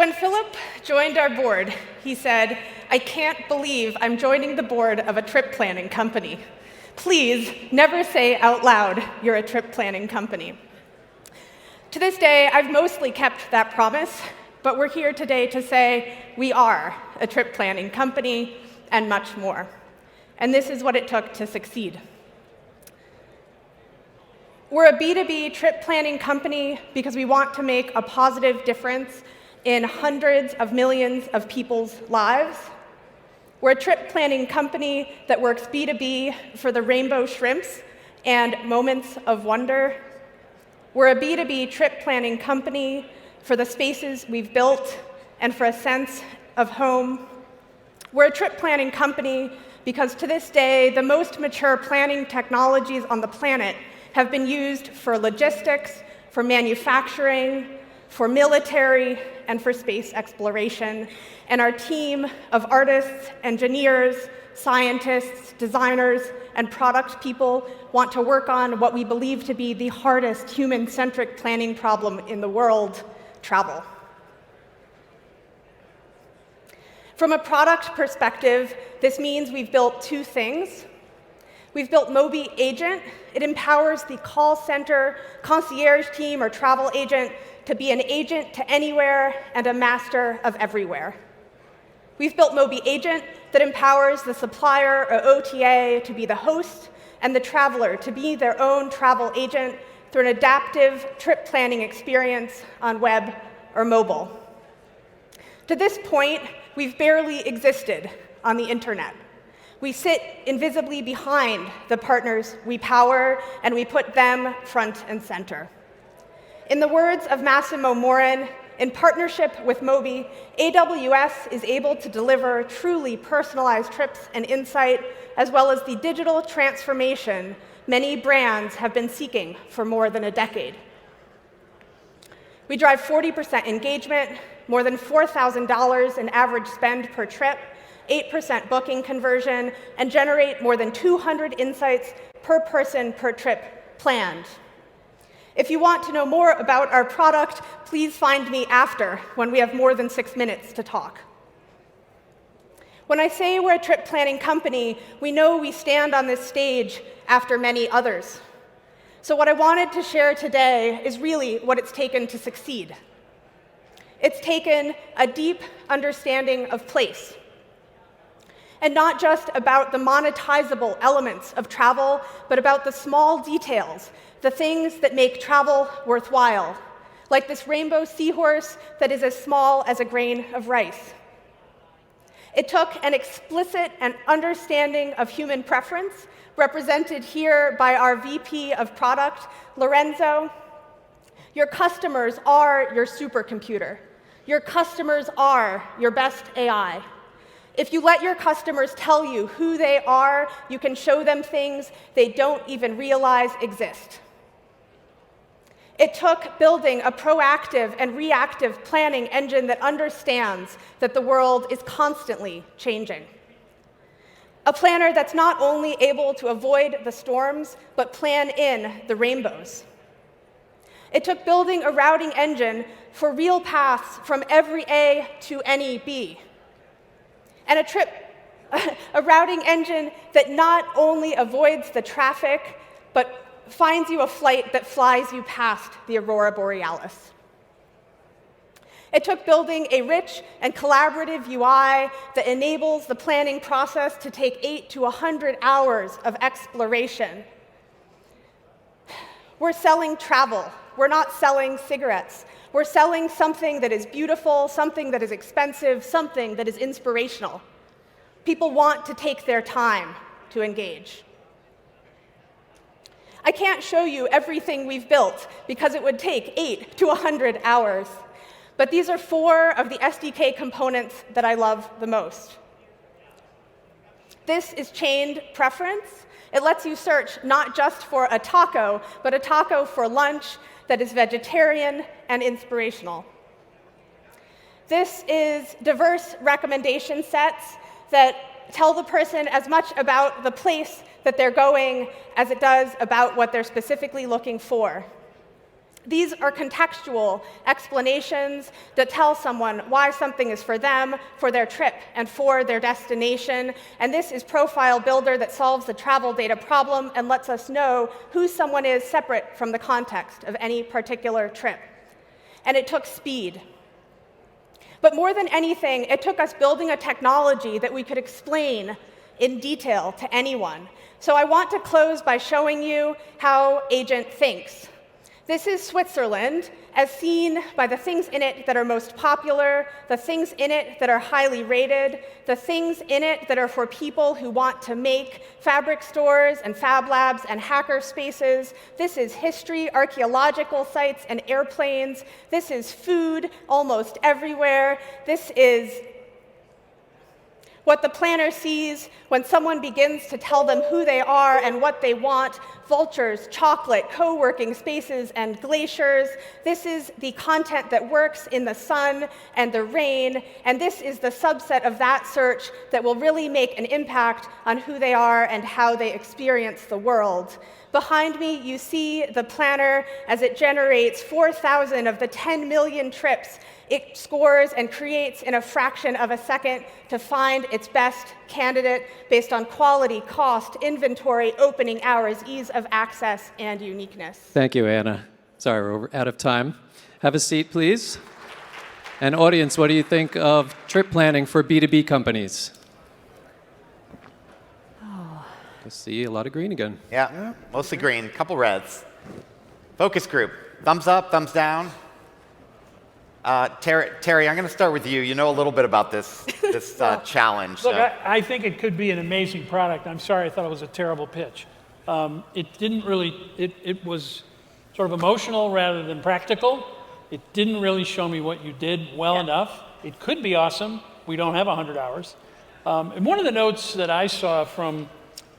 when Philip joined our board, he said, "I can't believe I'm joining the board of a trip planning company. Please never say out loud you're a trip planning company." To this day, I've mostly kept that promise, but we're here today to say we are a trip planning company and much more. And this is what it took to succeed. We're a B2B trip planning company because we want to make a positive difference in hundreds of millions of people's lives. We're a trip planning company that works B2B for the rainbow shrimps and moments of wonder. We're a B2B trip planning company for the spaces we've built and for a sense of home. We're a trip planning company because to this day, the most mature planning technologies on the planet have been used for logistics, for manufacturing, for military, and for space exploration. And our team of artists, engineers, scientists, designers, and product people want to work on what we believe to be the hardest human-centric planning problem in the world: travel. From a product perspective, this means we've built two things. We've built Mobi Agent. It empowers the call center, concierge team, or travel agent to be an agent to anywhere and a master of everywhere. We've built Mobi Agent that empowers the supplier or OTA to be the host and the traveler to be their own travel agent through an adaptive trip planning experience on web or mobile. To this point, we've barely existed on the internet. We sit invisibly behind the partners we power, and we put them front and center. In the words of Massimo Morin, in partnership with Mobi, AWS is able to deliver truly personalized trips and insight, as well as the digital transformation many brands have been seeking for more than a decade. We drive 40% engagement, more than $4,000 in average spend per trip, 8% booking conversion, and generate more than 200 insights per person per trip planned. If you want to know more about our product, please find me after, when we have more than 6 minutes to talk. When I say we're a trip planning company, we know we stand on this stage after many others. So what I wanted to share today is really what it's taken to succeed. It's taken a deep understanding of place, and not just about the monetizable elements of travel, but about the small details, the things that make travel worthwhile, like this rainbow seahorse that is as small as a grain of rice. It took an explicit and understanding of human preference, represented here by our VP of product, Lorenzo. Your customers are your supercomputer. Your customers are your best AI. If you let your customers tell you who they are, you can show them things they don't even realize exist. It took building a proactive and reactive planning engine that understands that the world is constantly changing. A planner that's not only able to avoid the storms, but plan in the rainbows. It took building a routing engine for real paths from every A to any B. And a routing engine that not only avoids the traffic, but finds you a flight that flies you past the Aurora Borealis. It took building a rich and collaborative UI that enables the planning process to take 8 to 100 hours of exploration. We're selling travel. We're not selling cigarettes. We're selling something that is beautiful, something that is expensive, something that is inspirational. People want to take their time to engage. I can't show you everything we've built because it would take 8 to 100 hours. But these are 4 of the SDK components that I love the most. This is chained preference. It lets you search not just for a taco, but a taco for lunch that is vegetarian and inspirational. This is diverse recommendation sets that tell the person as much about the place that they're going as it does about what they're specifically looking for. These are contextual explanations that tell someone why something is for them, for their trip, and for their destination. And this is Profile Builder that solves the travel data problem and lets us know who someone is separate from the context of any particular trip. And it took speed. But more than anything, it took us building a technology that we could explain in detail to anyone. So I want to close by showing you how Agent thinks. This is Switzerland, as seen by the things in it that are most popular, the things in it that are highly rated, the things in it that are for people who want to make fabric stores and fab labs and hacker spaces. This is history, archaeological sites, and airplanes. This is food almost everywhere. This is what the planner sees when someone begins to tell them who they are and what they want: vultures, chocolate, co-working spaces, and glaciers. This is the content that works in the sun and the rain, and this is the subset of that search that will really make an impact on who they are and how they experience the world. Behind me, you see the planner as it generates 4,000 of the 10 million trips it scores and creates in a fraction of a second to find its best candidate based on quality, cost, inventory, opening hours, ease of access, and uniqueness. Thank you, Anna. Sorry, we're out of time. Have a seat, please. And audience, what do you think of trip planning for B2B companies? I see a lot of green again. Yeah, mostly green, couple reds. Focus group, thumbs up, thumbs down. Terry, I'm going to start with you. You know a little bit about this challenge. Look, I think it could be an amazing product. I'm sorry, I thought it was a terrible pitch. It didn't really, it was sort of emotional rather than practical. It didn't really show me what you did well enough. It could be awesome. We don't have 100 hours. And one of the notes that I saw from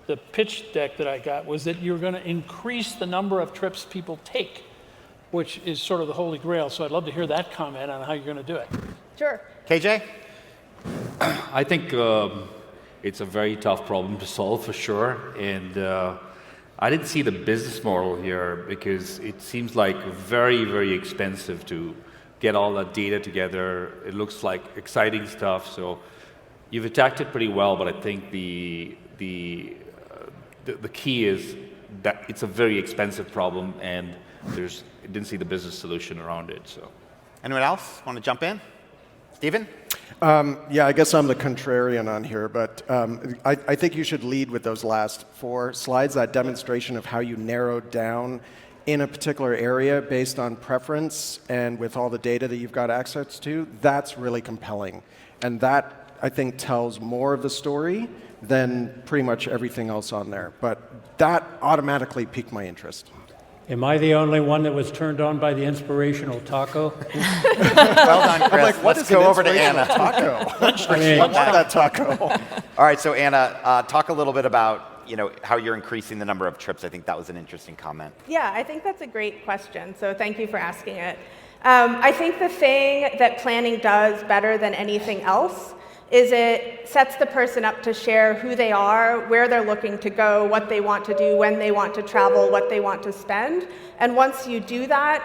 the pitch deck that I got was that you're going to increase the number of trips people take, which is sort of the holy grail. So I'd love to hear that comment on how you're going to do it. Sure. KJ? I think it's a very tough problem to solve for sure. And I didn't see the business model here because it seems like very, very expensive to get all that data together. It looks like exciting stuff. So you've attacked it pretty well, but I think the key is that it's a very expensive problem, and I didn't see the business solution around it. So, anyone else want to jump in? Stephen? Yeah, I guess I'm the contrarian on here, but I think you should lead with those last 4 slides, that demonstration of how you narrowed down in a particular area based on preference and with all the data that you've got access to. That's really compelling. And that, I think, tells more of the story than pretty much everything else on there. But that automatically piqued my interest. Am I the only one that was turned on by the inspirational taco? Well done, Chris. Let's go over to Anna. Taco. I want that taco. All right, so Anna, talk a little bit about how you're increasing the number of trips. I think that was an interesting comment. Yeah, I think that's a great question, so thank you for asking it. I think the thing that planning does better than anything else is it sets the person up to share who they are, where they're looking to go, what they want to do, when they want to travel, what they want to spend. And once you do that,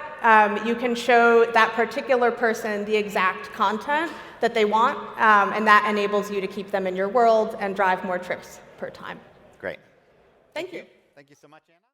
you can show that particular person the exact content that they want, and that enables you to keep them in your world and drive more trips per time. Great. Thank you. Thank you so much, Anna.